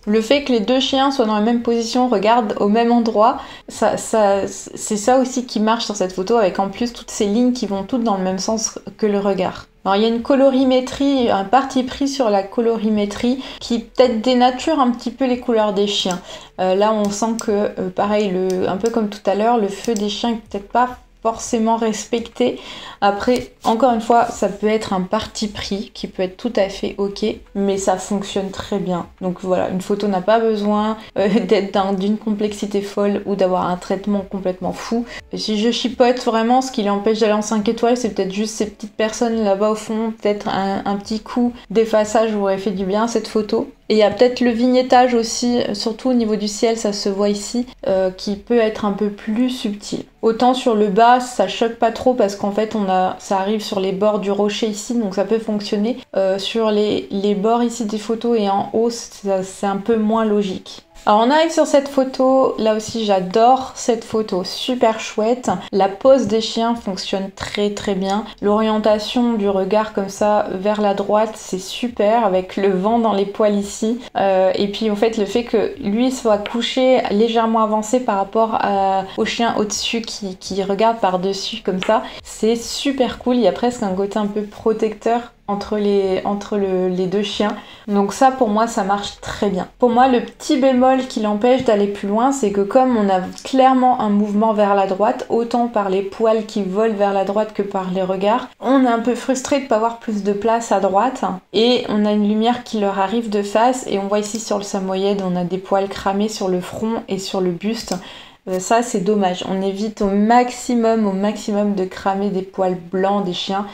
Le fait que les deux chiens soient dans la même position, regardent au même endroit, c'est ça aussi qui marche sur cette photo, avec en plus toutes ces lignes qui vont toutes dans le même sens que le regard. Alors il y a une colorimétrie, un parti pris sur la colorimétrie qui peut-être dénature un petit peu les couleurs des chiens. Là on sent que, pareil, un peu comme tout à l'heure, le feu des chiens est peut-être pas forcément respecté. Après, encore une fois, ça peut être un parti pris qui peut être tout à fait ok, mais ça fonctionne très bien. Donc voilà, une photo n'a pas besoin d'être d'une complexité folle ou d'avoir un traitement complètement fou. Si je chipote vraiment, ce qui l'empêche d'aller en 5 étoiles, c'est peut-être juste ces petites personnes là-bas au fond, peut-être un petit coup d'effaçage aurait fait du bien à cette photo. Et il y a peut-être le vignettage aussi, surtout au niveau du ciel, ça se voit ici, qui peut être un peu plus subtil. Autant sur le bas, ça choque pas trop parce qu'en fait, ça arrive sur les bords du rocher ici, donc ça peut fonctionner. Sur les bords ici des photos et en haut, c'est un peu moins logique. Alors on arrive sur cette photo, là aussi j'adore cette photo, super chouette. La pose des chiens fonctionne très très bien. L'orientation du regard comme ça vers la droite, c'est super avec le vent dans les poils ici. Et puis en fait le fait que lui soit couché légèrement avancé par rapport au chien au-dessus qui regarde par-dessus comme ça, c'est super cool. Il y a presque un côté un peu protecteur entre les deux chiens. Donc ça pour moi ça marche très bien. Pour moi le petit bémol qui l'empêche d'aller plus loin, c'est que comme on a clairement un mouvement vers la droite, autant par les poils qui volent vers la droite que par les regards, on est un peu frustré de ne pas avoir plus de place à droite et on a une lumière qui leur arrive de face et on voit ici sur le samoyède on a des poils cramés sur le front et sur le buste. Ça c'est dommage, on évite au maximum de cramer des poils blancs des chiens.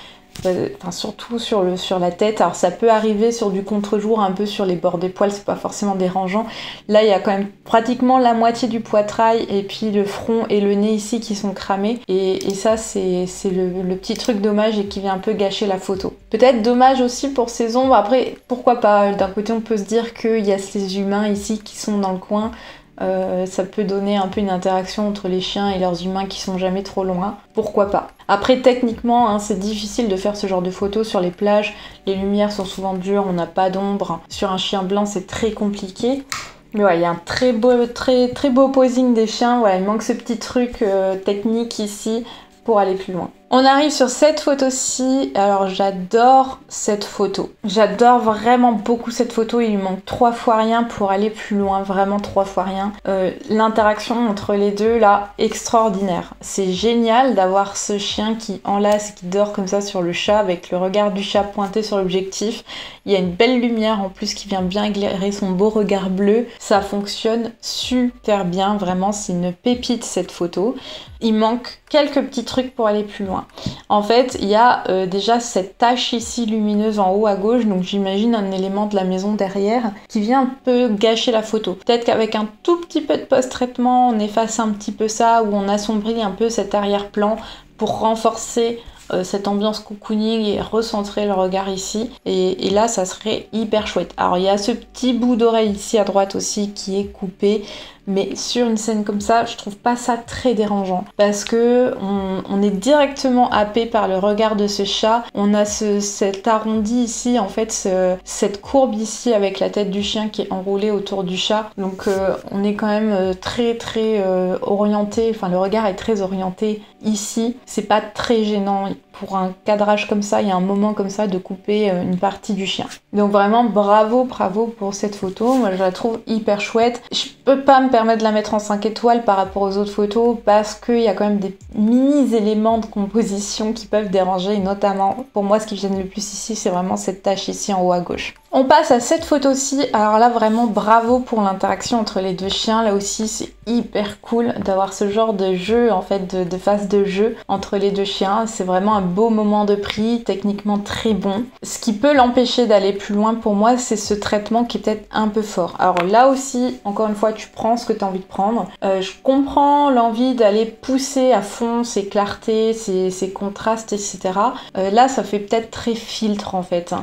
Enfin, surtout sur la tête. Alors ça peut arriver sur du contre-jour, un peu sur les bords des poils, c'est pas forcément dérangeant. Là il y a quand même pratiquement la moitié du poitrail et puis le front et le nez ici qui sont cramés. Et ça c'est le petit truc dommage et qui vient un peu gâcher la photo. Peut-être dommage aussi pour ces ombres. Après pourquoi pas, d'un côté on peut se dire qu'il y a ces humains ici qui sont dans le coin. Ça peut donner un peu une interaction entre les chiens et leurs humains qui sont jamais trop loin. Pourquoi pas? Après techniquement hein, c'est difficile de faire ce genre de photos sur les plages, les lumières sont souvent dures, on n'a pas d'ombre. Sur un chien blanc c'est très compliqué. Mais ouais, il y a un très beau posing des chiens, voilà, il manque ce petit truc technique ici pour aller plus loin. On arrive sur cette photo-ci, alors j'adore cette photo. J'adore vraiment beaucoup cette photo, il lui manque 3 fois rien pour aller plus loin, vraiment 3 fois rien. L'interaction entre les deux là, extraordinaire. C'est génial d'avoir ce chien qui enlace, qui dort comme ça sur le chat avec le regard du chat pointé sur l'objectif. Il y a une belle lumière en plus qui vient bien éclairer son beau regard bleu. Ça fonctionne super bien, vraiment c'est une pépite cette photo. Il manque quelques petits trucs pour aller plus loin. En fait, il y a déjà cette tache ici lumineuse en haut à gauche, donc j'imagine un élément de la maison derrière qui vient un peu gâcher la photo. Peut-être qu'avec un tout petit peu de post-traitement, on efface un petit peu ça ou on assombrit un peu cet arrière-plan pour renforcer cette ambiance cocooning et recentrer le regard ici. Et là, ça serait hyper chouette. Alors, il y a ce petit bout d'oreille ici à droite aussi qui est coupé. Mais sur une scène comme ça, je trouve pas ça très dérangeant parce que on est directement happé par le regard de ce chat. On a cet arrondi ici, en fait, cette courbe ici avec la tête du chien qui est enroulée autour du chat. Donc on est quand même très orienté, enfin le regard est très orienté ici. C'est pas très gênant pour un cadrage comme ça, il y a un moment comme ça de couper une partie du chien. Donc vraiment bravo pour cette photo, moi je la trouve hyper chouette. Je peux pas me permettre de la mettre en 5 étoiles par rapport aux autres photos parce qu'il y a quand même des mini éléments de composition qui peuvent déranger et notamment pour moi ce qui gêne le plus ici c'est vraiment cette tache ici en haut à gauche. On passe à cette photo-ci, alors là vraiment bravo pour l'interaction entre les deux chiens, là aussi c'est hyper cool d'avoir ce genre de jeu en fait, de phase de jeu entre les deux chiens, c'est vraiment un beau moment de prix, techniquement très bon. Ce qui peut l'empêcher d'aller plus loin pour moi c'est ce traitement qui est peut-être un peu fort. Alors là aussi, encore une fois tu prends ce que tu as envie de prendre, je comprends l'envie d'aller pousser à fond ces clartés, ces contrastes etc. Là ça fait peut-être très filtre en fait.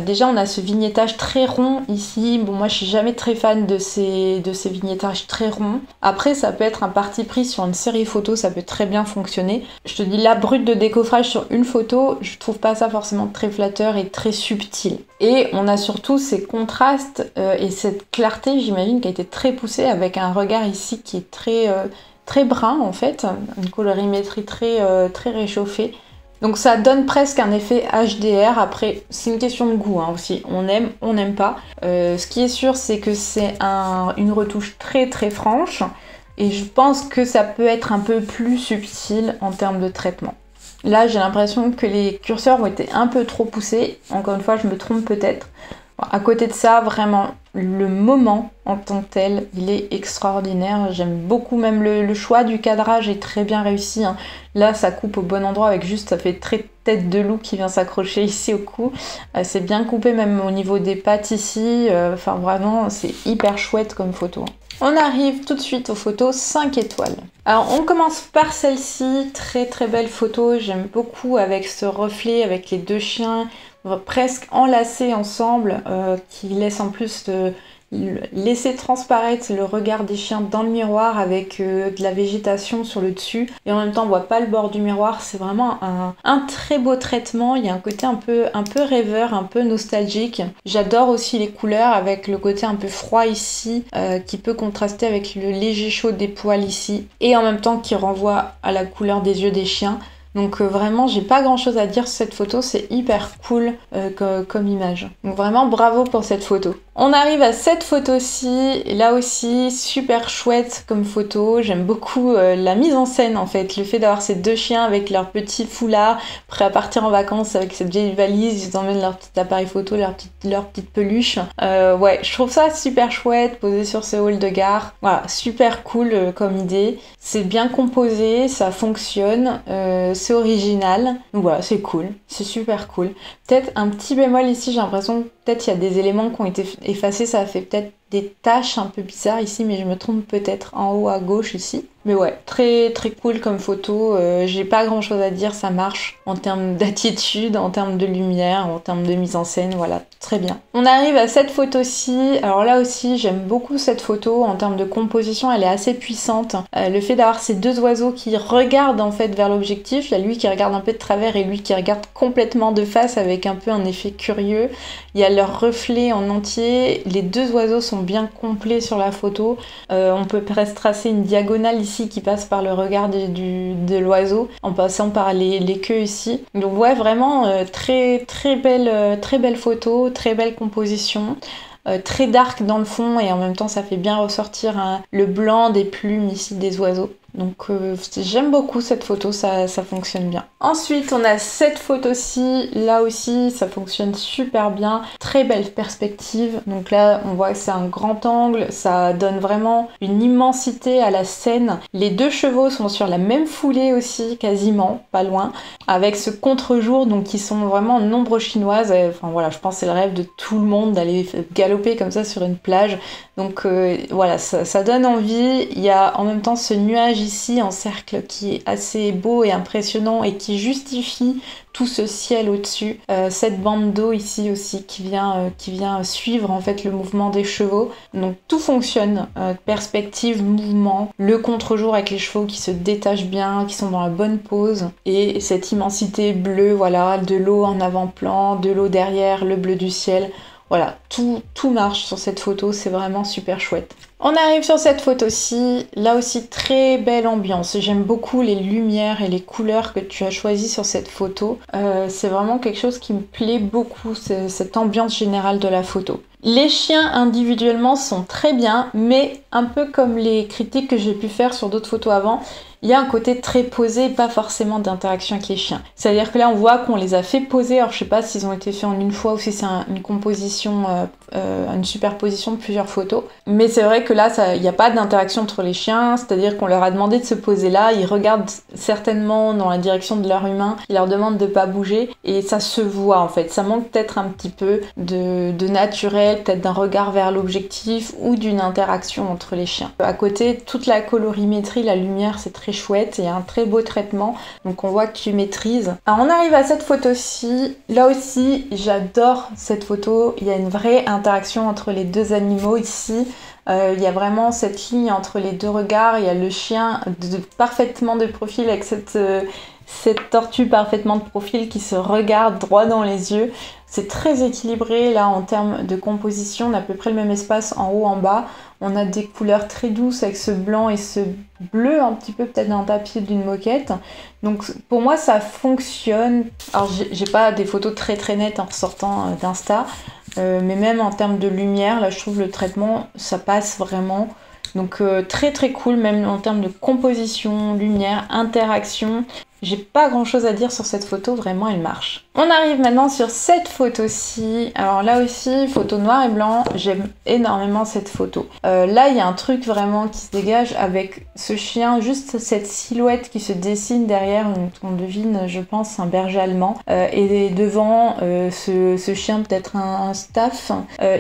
Déjà on a ce vignettage vignettage très rond ici. Bon, moi je suis jamais très fan de ces vignettages très ronds. Après, ça peut être un parti pris sur une série photo, ça peut très bien fonctionner. Je te dis, la brute de décoffrage sur une photo, je trouve pas ça forcément très flatteur et très subtil. Et on a surtout ces contrastes et cette clarté, j'imagine, qui a été très poussée avec un regard ici qui est très brun en fait, une colorimétrie très réchauffée. Donc ça donne presque un effet HDR. Après, c'est une question de goût aussi. On aime, on n'aime pas. Ce qui est sûr, c'est que c'est une retouche très franche. Et je pense que ça peut être un peu plus subtil en termes de traitement. Là, j'ai l'impression que les curseurs ont été un peu trop poussés. Encore une fois, je me trompe peut-être. À côté de ça, vraiment, le moment en tant que tel, il est extraordinaire. J'aime beaucoup, même le choix du cadrage est très bien réussi. Là, ça coupe au bon endroit avec juste, ça fait très tête de loup qui vient s'accrocher ici au cou. C'est bien coupé même au niveau des pattes ici. Enfin, vraiment, c'est hyper chouette comme photo. On arrive tout de suite aux photos 5 étoiles. Alors on commence par celle-ci, très belle photo, j'aime beaucoup avec ce reflet, avec les deux chiens presque enlacés ensemble, qui laisse en plus laisser transparaître le regard des chiens dans le miroir avec de la végétation sur le dessus et en même temps on voit pas le bord du miroir. C'est vraiment un très beau traitement. Il y a un côté un peu rêveur, un peu nostalgique. J'adore aussi les couleurs avec le côté un peu froid ici qui peut contraster avec le léger chaud des poils ici et en même temps qui renvoie à la couleur des yeux des chiens. Donc vraiment, j'ai pas grand chose à dire sur cette photo, c'est hyper cool comme image. Donc vraiment, bravo pour cette photo. On arrive à cette photo-ci, là aussi, super chouette comme photo. J'aime beaucoup la mise en scène en fait, le fait d'avoir ces deux chiens avec leur petit foulard, prêts à partir en vacances avec cette vieille valise, ils emmènent leur petit appareil photo, leur petite peluche. Ouais, je trouve ça super chouette, posé sur ce hall de gare. Voilà, super cool comme idée. C'est bien composé, ça fonctionne, c'est original. Donc voilà, c'est cool, c'est super cool. Peut-être un petit bémol ici, j'ai l'impression que peut-être il y a des éléments qui ont été effacés, ça a fait peut-être des taches un peu bizarres ici, mais je me trompe peut-être en haut à gauche ici. Mais ouais, très cool comme photo, j'ai pas grand chose à dire, ça marche en termes d'attitude, en termes de lumière, en termes de mise en scène, voilà, très bien. On arrive à cette photo-ci, alors là aussi j'aime beaucoup cette photo, en termes de composition elle est assez puissante. Le fait d'avoir ces deux oiseaux qui regardent en fait vers l'objectif, il y a lui qui regarde un peu de travers et lui qui regarde complètement de face avec un peu un effet curieux. Il y a leur reflet en entier, les deux oiseaux sont bien complets sur la photo, on peut presque tracer une diagonale ici qui passe par le regard de l'oiseau en passant par les queues ici. Donc ouais, vraiment très belle photo, très belle composition. Très dark dans le fond et en même temps ça fait bien ressortir le blanc des plumes ici des oiseaux. Donc j'aime beaucoup cette photo, ça fonctionne bien. Ensuite on a cette photo-ci, là aussi ça fonctionne super bien, très belle perspective. Donc là on voit que c'est un grand angle, ça donne vraiment une immensité à la scène. Les deux chevaux sont sur la même foulée aussi, quasiment, pas loin, avec ce contre-jour donc qui sont vraiment en ombre chinoise. Enfin voilà, je pense que c'est le rêve de tout le monde d'aller galoper comme ça sur une plage. Donc voilà, ça donne envie. Il y a en même temps ce nuage ici en cercle qui est assez beau et impressionnant et qui justifie tout ce ciel au-dessus. Cette bande d'eau ici aussi qui vient suivre en fait le mouvement des chevaux. Donc tout fonctionne, perspective, mouvement, le contre-jour avec les chevaux qui se détachent bien, qui sont dans la bonne pose et cette immensité bleue, voilà, de l'eau en avant-plan, de l'eau derrière, le bleu du ciel. Voilà, tout marche sur cette photo, c'est vraiment super chouette. On arrive sur cette photo-ci, là aussi très belle ambiance. J'aime beaucoup les lumières et les couleurs que tu as choisies sur cette photo. C'est vraiment quelque chose qui me plaît beaucoup, cette ambiance générale de la photo. Les chiens individuellement sont très bien, mais un peu comme les critiques que j'ai pu faire sur d'autres photos avant, il y a un côté très posé, pas forcément d'interaction avec les chiens. C'est-à-dire que là, on voit qu'on les a fait poser. Alors, je sais pas s'ils ont été faits en une fois ou si c'est une composition, une superposition de plusieurs photos. Mais c'est vrai que là, il n'y a pas d'interaction entre les chiens. C'est-à-dire qu'on leur a demandé de se poser là. Ils regardent certainement dans la direction de leur humain. Ils leur demandent de pas bouger. Et ça se voit, en fait. Ça manque peut-être un petit peu de naturel silhouette, peut-être d'un regard vers l'objectif ou d'une interaction entre les chiens. À côté, toute la colorimétrie, la lumière, c'est très chouette, il y a un très beau traitement, donc on voit que tu maîtrises. Alors on arrive à cette photo-ci, là aussi j'adore cette photo, il y a une vraie interaction entre les deux animaux ici. Il y a vraiment cette ligne entre les deux regards, il y a le chien parfaitement de profil avec cette tortue parfaitement de profil qui se regarde droit dans les yeux. C'est très équilibré là en termes de composition, on a à peu près le même espace en haut, en bas. On a des couleurs très douces avec ce blanc et ce bleu, un petit peu peut-être d'un tapis d'une moquette. Donc pour moi ça fonctionne. Alors j'ai pas des photos très nettes en ressortant d'Insta, mais même en termes de lumière, là je trouve le traitement ça passe vraiment. Donc très cool, même en termes de composition, lumière, interaction. J'ai pas grand chose à dire sur cette photo, vraiment elle marche. On arrive maintenant sur cette photo-ci. Alors là aussi, photo noir et blanc, j'aime énormément cette photo. Là il y a un truc vraiment qui se dégage avec ce chien, juste cette silhouette qui se dessine derrière, on devine je pense un berger allemand. Et devant ce chien peut-être un staff,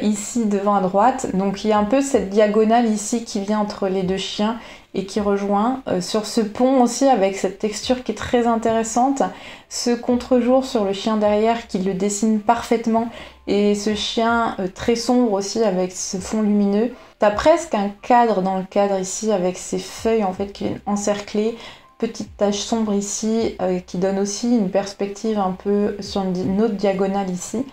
ici devant à droite. Donc il y a un peu cette diagonale ici qui vient entre les deux chiens et qui rejoint sur ce pont aussi avec cette texture qui est très intéressante, ce contre-jour sur le chien derrière qui le dessine parfaitement et ce chien très sombre aussi avec ce fond lumineux. T'as presque un cadre dans le cadre ici avec ces feuilles en fait qui viennent encercler, petite tache sombre ici qui donne aussi une perspective un peu sur une autre diagonale ici.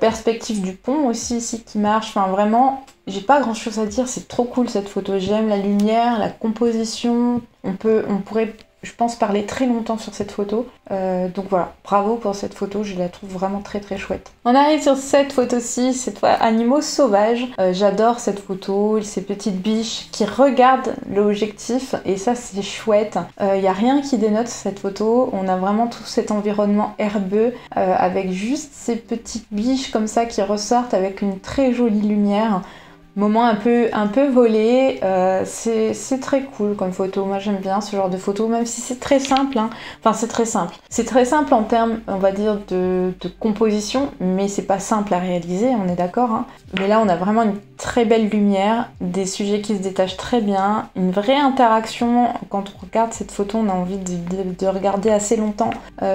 Perspective du pont aussi ici qui marche, enfin vraiment j'ai pas grand chose à dire, c'est trop cool cette photo, j'aime la lumière, la composition, on pourrait je pense parler très longtemps sur cette photo, donc voilà, bravo pour cette photo, je la trouve vraiment très chouette. On arrive sur cette photo-ci, cette fois animaux sauvages, j'adore cette photo, ces petites biches qui regardent l'objectif et ça c'est chouette, il n'y a rien qui dénote cette photo, on a vraiment tout cet environnement herbeux avec juste ces petites biches comme ça qui ressortent avec une très jolie lumière. Moment un peu volé, c'est très cool comme photo, moi j'aime bien ce genre de photo, même si c'est très simple, hein. Enfin c'est très simple. C'est très simple en termes, on va dire, de composition, mais c'est pas simple à réaliser, on est d'accord, hein. Mais là on a vraiment une très belle lumière, des sujets qui se détachent très bien, une vraie interaction, quand on regarde cette photo on a envie de regarder assez longtemps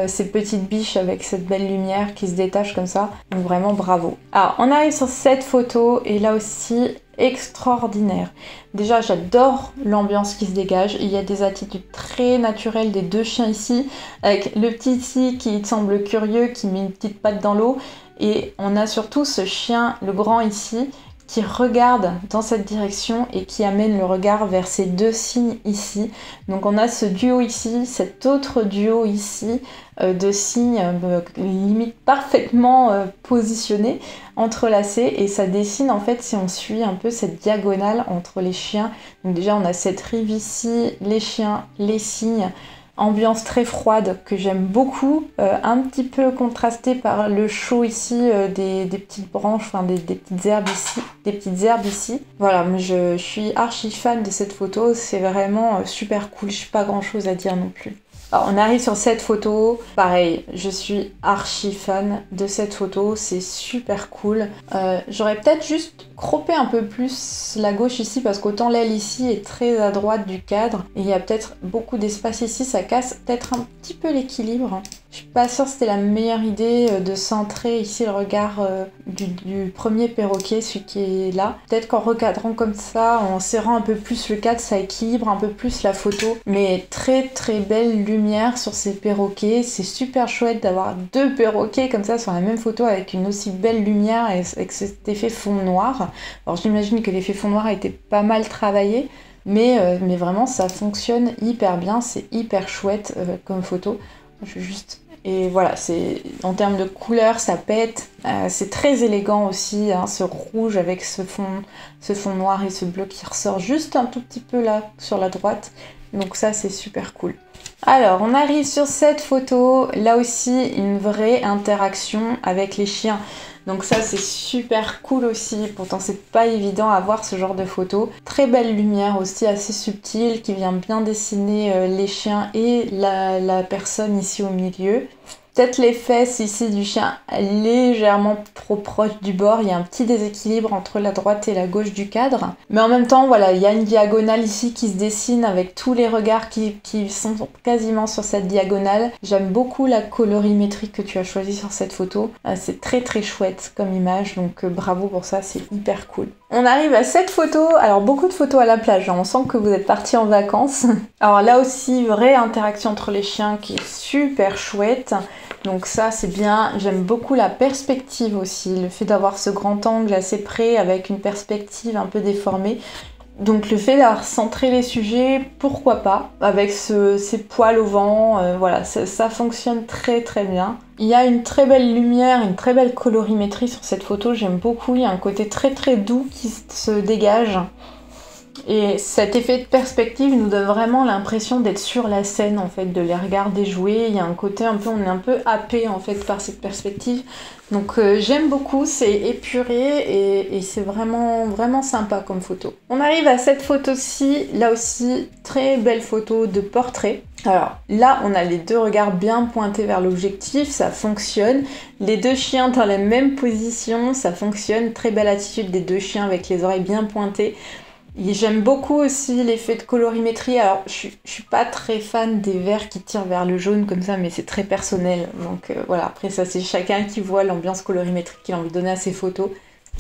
ces petites biches avec cette belle lumière qui se détache comme ça, donc vraiment bravo. Alors on arrive sur cette photo et là aussi extraordinaire. Déjà j'adore l'ambiance qui se dégage, il y a des attitudes très naturelles des deux chiens ici, avec le petit ici qui semble curieux, qui met une petite patte dans l'eau, et on a surtout ce chien, le grand ici, qui regarde dans cette direction et qui amène le regard vers ces deux cygnes ici. Donc on a ce duo ici, cet autre duo ici de cygnes limite parfaitement positionnés, entrelacés, et ça dessine en fait si on suit un peu cette diagonale entre les chiens. Donc déjà on a cette rive ici, les chiens, les cygnes, ambiance très froide que j'aime beaucoup, un petit peu contrastée par le chaud ici des petites branches, enfin des petites herbes ici. Voilà, mais je suis archi fan de cette photo, c'est vraiment super cool, je n'ai pas grand chose à dire non plus. Alors on arrive sur cette photo, pareil, je suis archi fan de cette photo, c'est super cool. J'aurais peut-être juste croppé un peu plus la gauche ici parce qu'autant l'aile ici est très à droite du cadre et il y a peut-être beaucoup d'espace ici, ça casse peut-être un petit peu l'équilibre. Je suis pas sûre que c'était la meilleure idée de centrer ici le regard du premier perroquet, celui qui est là. Peut-être qu'en recadrant comme ça, en serrant un peu plus le cadre, ça équilibre un peu plus la photo. Mais très belle lumière sur ces perroquets. C'est super chouette d'avoir deux perroquets comme ça sur la même photo avec une aussi belle lumière et avec cet effet fond noir. Alors j'imagine que l'effet fond noir a été pas mal travaillé. Mais vraiment ça fonctionne hyper bien, c'est hyper chouette comme photo. Je vais juste... Et voilà, c'est en termes de couleur, ça pète. C'est très élégant aussi, hein, ce rouge avec ce fond noir et ce bleu qui ressort juste un tout petit peu là sur la droite. Donc ça, c'est super cool. Alors, on arrive sur cette photo. Là aussi, une vraie interaction avec les chiens. Donc ça c'est super cool aussi, pourtant c'est pas évident à voir ce genre de photo. Très belle lumière aussi, assez subtile, qui vient bien dessiner les chiens et la personne ici au milieu. Peut-être les fesses ici du chien légèrement trop proches du bord, il y a un petit déséquilibre entre la droite et la gauche du cadre. Mais en même temps, voilà, il y a une diagonale ici qui se dessine avec tous les regards qui sont quasiment sur cette diagonale. J'aime beaucoup la colorimétrie que tu as choisie sur cette photo. C'est très très chouette comme image, donc bravo pour ça, c'est hyper cool. On arrive à cette photo, alors beaucoup de photos à la plage, hein. On sent que vous êtes partis en vacances. Alors là aussi, vraie interaction entre les chiens qui est super chouette. Donc ça c'est bien, j'aime beaucoup la perspective aussi, le fait d'avoir ce grand angle assez près avec une perspective un peu déformée. Donc le fait d'avoir centré les sujets, pourquoi pas, avec ces poils au vent, voilà, ça fonctionne très très bien. Il y a une très belle lumière, une très belle colorimétrie sur cette photo, j'aime beaucoup, il y a un côté très très doux qui se dégage. Et cet effet de perspective nous donne vraiment l'impression d'être sur la scène en fait, de les regarder jouer. Il y a un côté un peu, on est un peu happé en fait par cette perspective. Donc j'aime beaucoup, c'est épuré et c'est vraiment vraiment sympa comme photo. On arrive à cette photo-ci, là aussi très belle photo de portrait. Alors là on a les deux regards bien pointés vers l'objectif, ça fonctionne. Les deux chiens dans la même position, ça fonctionne. Très belle attitude des deux chiens avec les oreilles bien pointées. J'aime beaucoup aussi l'effet de colorimétrie. Alors, je suis pas très fan des verts qui tirent vers le jaune comme ça, mais c'est très personnel. Donc voilà, après ça, c'est chacun qui voit l'ambiance colorimétrique qu'il a envie de donner à ses photos.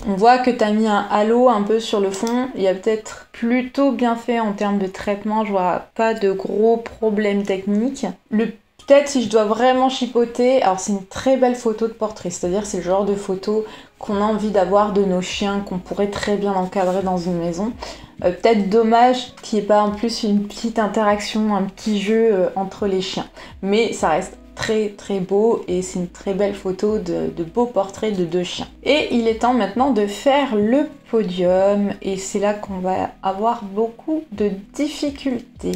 On voit que tu as mis un halo un peu sur le fond. Il y a peut-être plutôt bien fait en termes de traitement. Je vois pas de gros problèmes techniques. Peut-être si je dois vraiment chipoter, alors c'est une très belle photo de portrait, c'est-à-dire c'est le genre de photo qu'on a envie d'avoir de nos chiens, qu'on pourrait très bien encadrer dans une maison. Peut-être dommage qu'il n'y ait pas en plus une petite interaction, un petit jeu entre les chiens. Mais ça reste très très beau et c'est une très belle photo de beaux portraits de deux chiens. Et il est temps maintenant de faire le podium et c'est là qu'on va avoir beaucoup de difficultés.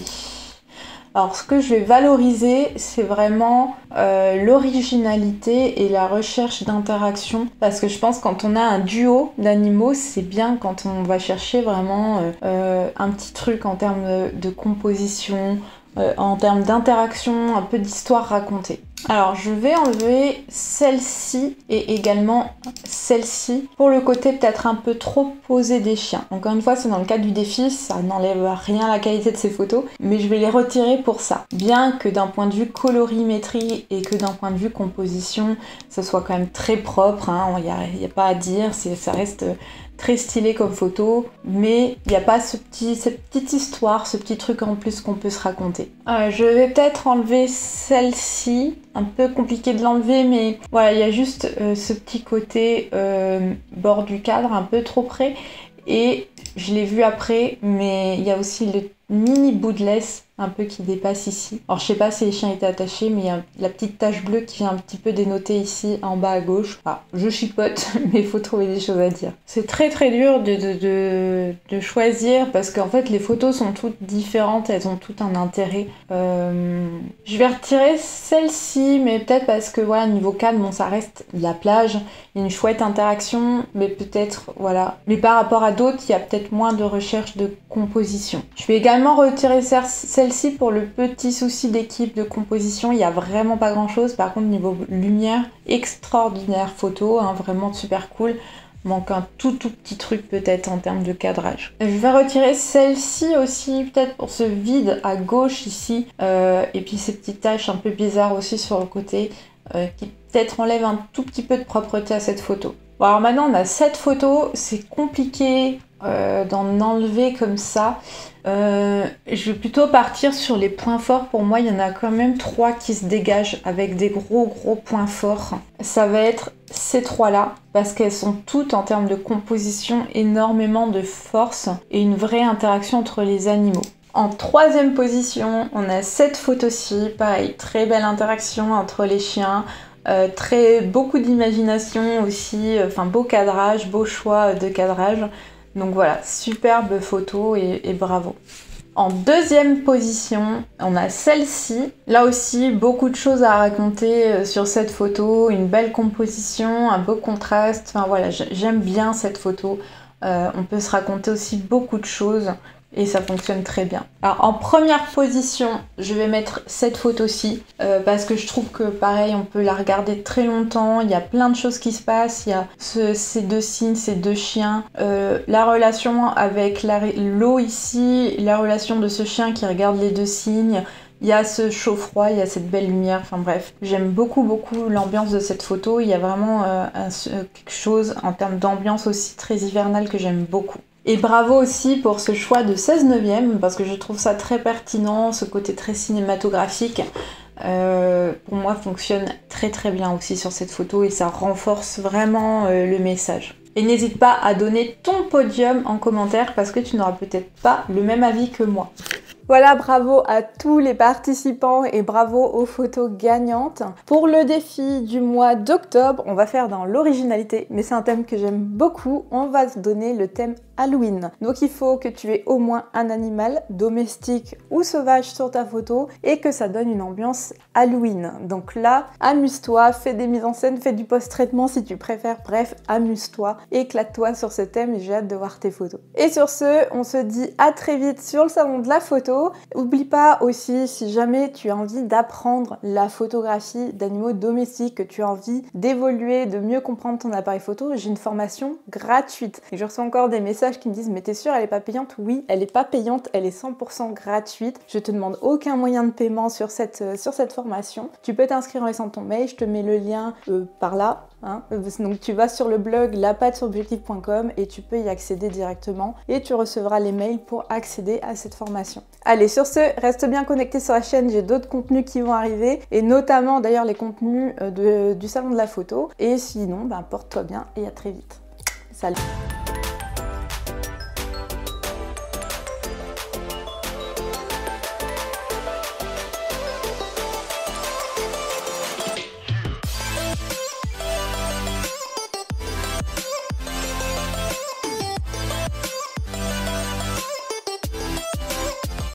Alors ce que je vais valoriser, c'est vraiment l'originalité et la recherche d'interaction. Parce que je pense que quand on a un duo d'animaux, c'est bien quand on va chercher vraiment un petit truc en termes de composition, en termes d'interaction, un peu d'histoire racontée. Alors je vais enlever celle-ci et également celle-ci pour le côté peut-être un peu trop posé des chiens. Encore une fois c'est dans le cadre du défi, ça n'enlève rien à la qualité de ces photos, mais je vais les retirer pour ça. Bien que d'un point de vue colorimétrie et que d'un point de vue composition, ça soit quand même très propre, hein, y a pas à dire, ça reste très stylé comme photo, mais il n'y a pas cette petite histoire, ce petit truc en plus qu'on peut se raconter. Je vais peut-être enlever celle-ci, un peu compliqué de l'enlever, mais voilà, il y a juste ce petit côté bord du cadre, un peu trop près, et je l'ai vu après, mais il y a aussi le mini bout de laisse un peu qui dépasse ici. Alors je sais pas si les chiens étaient attachés, mais il y a la petite tache bleue qui vient un petit peu dénoter ici en bas à gauche. Ah, je chipote, mais il faut trouver des choses à dire. C'est très très dur de choisir parce qu'en fait les photos sont toutes différentes, elles ont toutes un intérêt. Je vais retirer celle-ci, mais peut-être parce que voilà, niveau cadre, bon ça reste la plage, il y a une chouette interaction, mais peut-être voilà. Mais par rapport à d'autres, il y a peut-être moins de recherche de composition. Je vais également retirer celle-ci pour le petit souci d'équipe de composition, il n'y a vraiment pas grand chose. Par contre niveau lumière, extraordinaire photo, hein, vraiment super cool. Manque un tout petit truc peut-être en termes de cadrage. Je vais retirer celle-ci aussi peut-être pour ce vide à gauche ici et puis ces petites taches un peu bizarres aussi sur le côté qui peut-être enlèvent un tout petit peu de propreté à cette photo. Bon alors maintenant on a cette photo, c'est compliqué d'en enlever comme ça. Je vais plutôt partir sur les points forts. Pour moi il y en a quand même 3 qui se dégagent avec des gros points forts. Ça va être ces 3 là parce qu'elles sont toutes en termes de composition énormément de force et une vraie interaction entre les animaux. En 3e position on a cette photo-ci, pareil, très belle interaction entre les chiens. Beaucoup d'imagination aussi, enfin beau cadrage, beau choix de cadrage. Donc voilà, superbe photo et bravo. En 2e position, on a celle-ci. Là aussi, beaucoup de choses à raconter sur cette photo, une belle composition, un beau contraste. Enfin voilà, j'aime bien cette photo. On peut se raconter aussi beaucoup de choses. et ça fonctionne très bien. Alors en première position, je vais mettre cette photo-ci parce que je trouve que pareil, on peut la regarder très longtemps, il y a plein de choses qui se passent, il y a ces deux cygnes, ces deux chiens, la relation avec l'eau ici, la relation de ce chien qui regarde les deux cygnes. Il y a ce chaud-froid, il y a cette belle lumière, enfin bref. J'aime beaucoup l'ambiance de cette photo. Il y a vraiment quelque chose en termes d'ambiance aussi très hivernale que j'aime beaucoup. Et bravo aussi pour ce choix de 16/9 parce que je trouve ça très pertinent, ce côté très cinématographique. Pour moi fonctionne très bien aussi sur cette photo et ça renforce vraiment le message. Et n'hésite pas à donner ton podium en commentaire parce que tu n'auras peut-être pas le même avis que moi. Voilà, bravo à tous les participants et bravo aux photos gagnantes. Pour le défi du mois d'octobre, on va faire dans l'originalité, mais c'est un thème que j'aime beaucoup. On va se donner le thème Halloween. Donc il faut que tu aies au moins un animal domestique ou sauvage sur ta photo et que ça donne une ambiance Halloween. Donc là, amuse-toi, fais des mises en scène, fais du post-traitement si tu préfères. Bref, amuse-toi, éclate-toi sur ce thème et j'ai hâte de voir tes photos. Et sur ce, on se dit à très vite sur le salon de la photo. Oublie pas aussi, si jamais tu as envie d'apprendre la photographie d'animaux domestiques, que tu as envie d'évoluer, de mieux comprendre ton appareil photo, j'ai une formation gratuite. Et je reçois encore des messages qui me disent « Mais t'es sûre, elle est pas payante ?» Oui, elle est pas payante, elle est 100% gratuite. Je te demande aucun moyen de paiement sur cette formation. Tu peux t'inscrire en laissant ton mail, je te mets le lien par là. Hein. Donc tu vas sur le blog lapatsurobjectif.com et tu peux y accéder directement et tu recevras les mails pour accéder à cette formation. Allez, sur ce, reste bien connecté sur la chaîne, j'ai d'autres contenus qui vont arriver et notamment d'ailleurs les contenus du salon de la photo. Et sinon, porte-toi bien et à très vite. Salut!